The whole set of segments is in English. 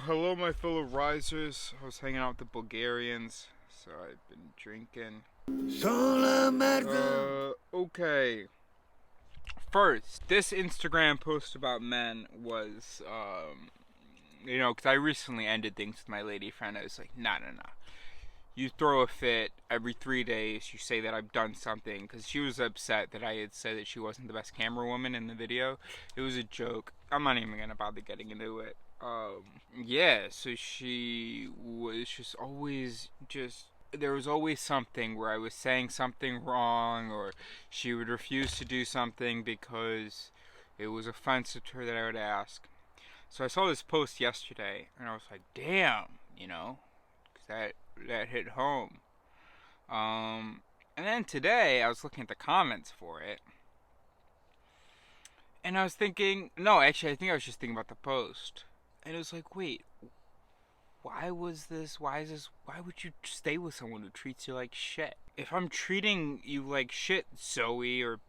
hello my fellow risers. I was hanging out with the Bulgarians, so I've been drinking. Okay. First, this Instagram post about men was, because I recently ended things with my lady friend. I was like, nah. You throw a fit every 3 days. You say that I've done something, because she was upset that I had said that she wasn't the best camera woman in the video. It was a joke. I'm not even gonna bother getting into it. So she was just always there was always something where I was saying something wrong, or she would refuse to do something because it was offensive to her that I would ask. So I saw this post yesterday, and I was like, damn, because that hit home. And then today, I was looking at the comments for it, and I was thinking, no, actually, I think I was just thinking about the post. And it was like, wait, why would you stay with someone who treats you like shit? If I'm treating you like shit, Zoe, or,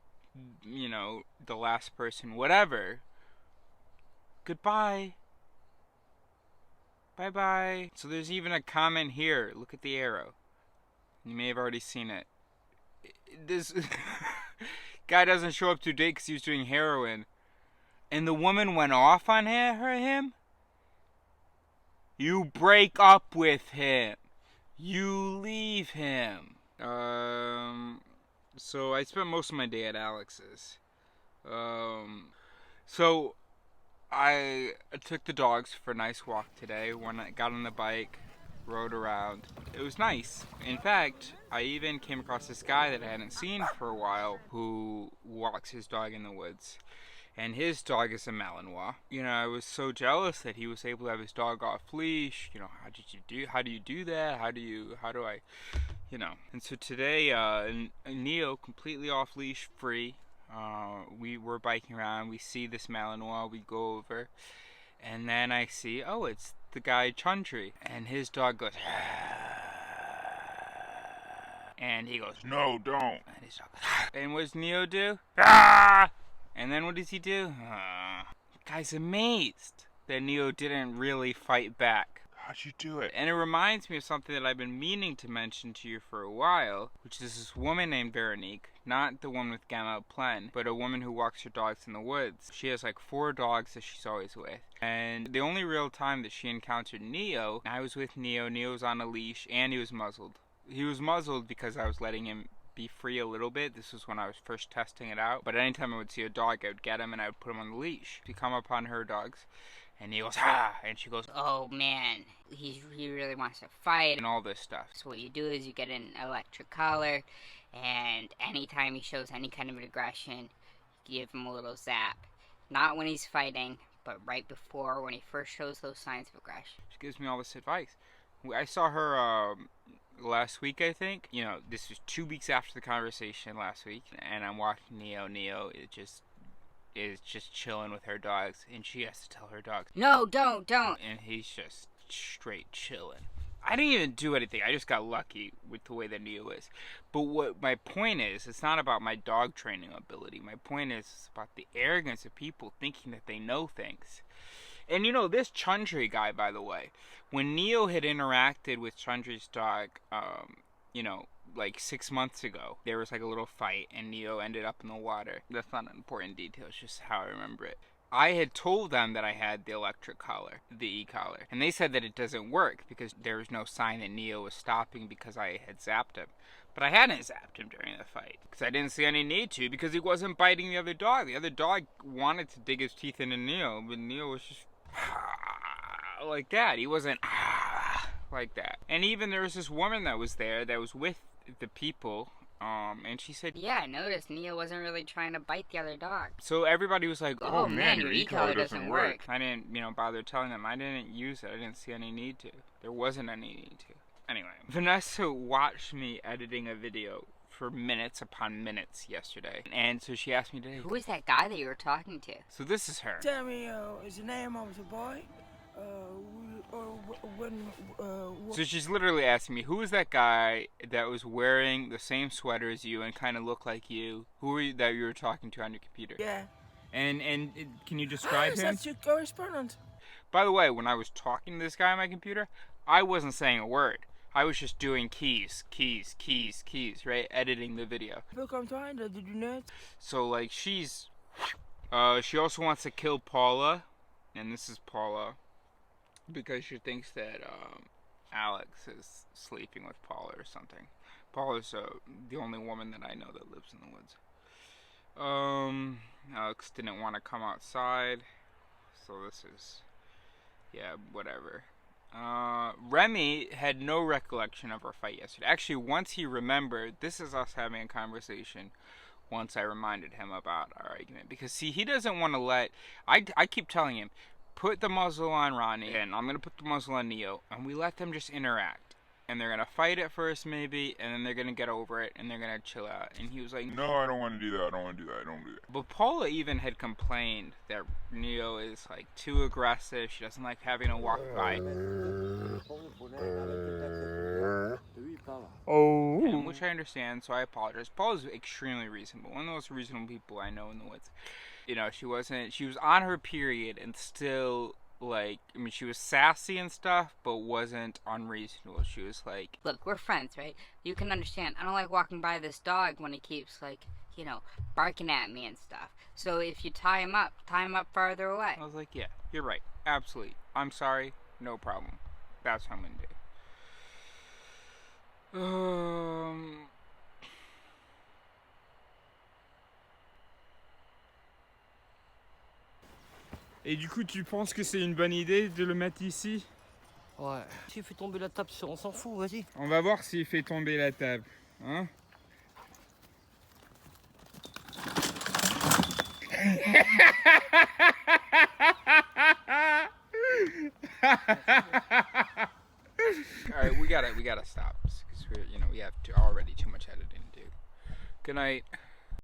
the last person, whatever, goodbye. Bye-bye. So there's even a comment here. Look at the arrow. You may have already seen it. This guy doesn't show up to date because he was doing heroin. And the woman went off on him? You break up with him. You leave him. So I spent most of my day at Alex's. So I took the dogs for a nice walk today. When I got on the bike, rode around. It was nice. In fact, I even came across this guy that I hadn't seen for a while who walks his dog in the woods. And his dog is a Malinois. I was so jealous that he was able to have his dog off leash. How do you do that? How do I. And so today, Neo, completely off leash, free. We were biking around. We see this Malinois. We go over. And then I see, it's the guy Chundry. And his dog goes. And he goes, no, don't. And his dog goes. And what does Neo do? And then what does he do? Guy's amazed that Neo didn't really fight back. How'd you do it? And it reminds me of something that I've been meaning to mention to you for a while, which is this woman named Veronique, not the one with Gamma Plen, but a woman who walks her dogs in the woods. She has like 4 dogs that she's always with. And the only real time that she encountered Neo, I was with Neo. Neo was on a leash, and he was muzzled. He was muzzled because I was letting him be free a little bit. This was when I was first testing it out. But anytime I would see a dog, I would get him and I would put him on the leash. She'd come upon her dogs, and he goes, ha! And she goes, oh man, he really wants to fight. And all this stuff. So what you do is you get an electric collar, and anytime he shows any kind of aggression, you give him a little zap. Not when he's fighting, but right before, when he first shows those signs of aggression. She gives me all this advice. I saw her, last week, I think. This was 2 weeks after the conversation last week, and I'm walking Neo. Neo is just chilling with her dogs, and she has to tell her dogs, no, don't. And he's just straight chilling. I didn't even do anything. I just got lucky with the way that Neo is. But what my point is, it's not about my dog training ability. My point is it's about the arrogance of people thinking that they know things. And this Chundry guy, by the way, when Neo had interacted with Chundry's dog, like 6 months ago, there was like a little fight, and Neo ended up in the water. That's not an important detail, it's just how I remember it. I had told them that I had the electric collar, the e-collar, and they said that it doesn't work because there was no sign that Neo was stopping because I had zapped him. But I hadn't zapped him during the fight because I didn't see any need to, because he wasn't biting the other dog. The other dog wanted to dig his teeth into Neo, but Neo was just like that. He wasn't like that. And even there was this woman that was there that was with the people, and she said, yeah, I noticed Neo wasn't really trying to bite the other dog. So everybody was like, oh man, your e-collar doesn't work. I didn't, bother telling them. I didn't use it. I didn't see any need to. There wasn't any need to. Anyway, Vanessa watched me editing a video for minutes upon minutes yesterday, and so she asked me today, who is that guy that you were talking to? So this is her. Tell me, is your name of the boy? So she's literally asking me, who is that guy that was wearing the same sweater as you and kind of looked like you? Who are you that you were talking to on your computer? Yeah. And can you describe him? That's your correspondent. By the way, when I was talking to this guy on my computer, I wasn't saying a word. I was just doing keys, right? Editing the video. Welcome to Hinder, did you know? So, like, she also wants to kill Paula. And this is Paula. Because she thinks that, Alex is sleeping with Paula or something. Paula's the only woman that I know that lives in the woods. Alex didn't want to come outside. So this is... yeah, whatever. Remy had no recollection of our fight yesterday. Actually, once he remembered, this is us having a conversation once I reminded him about our argument. Because, see, he doesn't want to let... I keep telling him, put the muzzle on Ronnie, and I'm going to put the muzzle on Neo, and we let them just interact. And they're going to fight at first, maybe, and then they're going to get over it, and they're going to chill out. And he was like, no, I don't want to do that, I don't want to do that, I don't want to do that. But Paula even had complained that Neo is, like, too aggressive. She doesn't like having to walk by. Oh. And, which I understand, so I apologize. Paula's extremely reasonable. One of the most reasonable people I know in the woods. You know, she was on her period and still, like, I mean, she was sassy and stuff, but wasn't unreasonable. She was like... Look, we're friends, right? You can understand. I don't like walking by this dog when he keeps, like, you know, barking at me and stuff. So if you tie him up farther away. I was like, yeah, you're right. Absolutely. I'm sorry. No problem. That's what I'm going to do. Et du coup, tu penses que c'est une bonne idée de le mettre ici? Ouais. S'il fait tomber la table, on s'en fout, vas-y. On va voir s'il fait tomber la table. Hein? Alright, we gotta stop. Because we have already too much editing to do. Good night.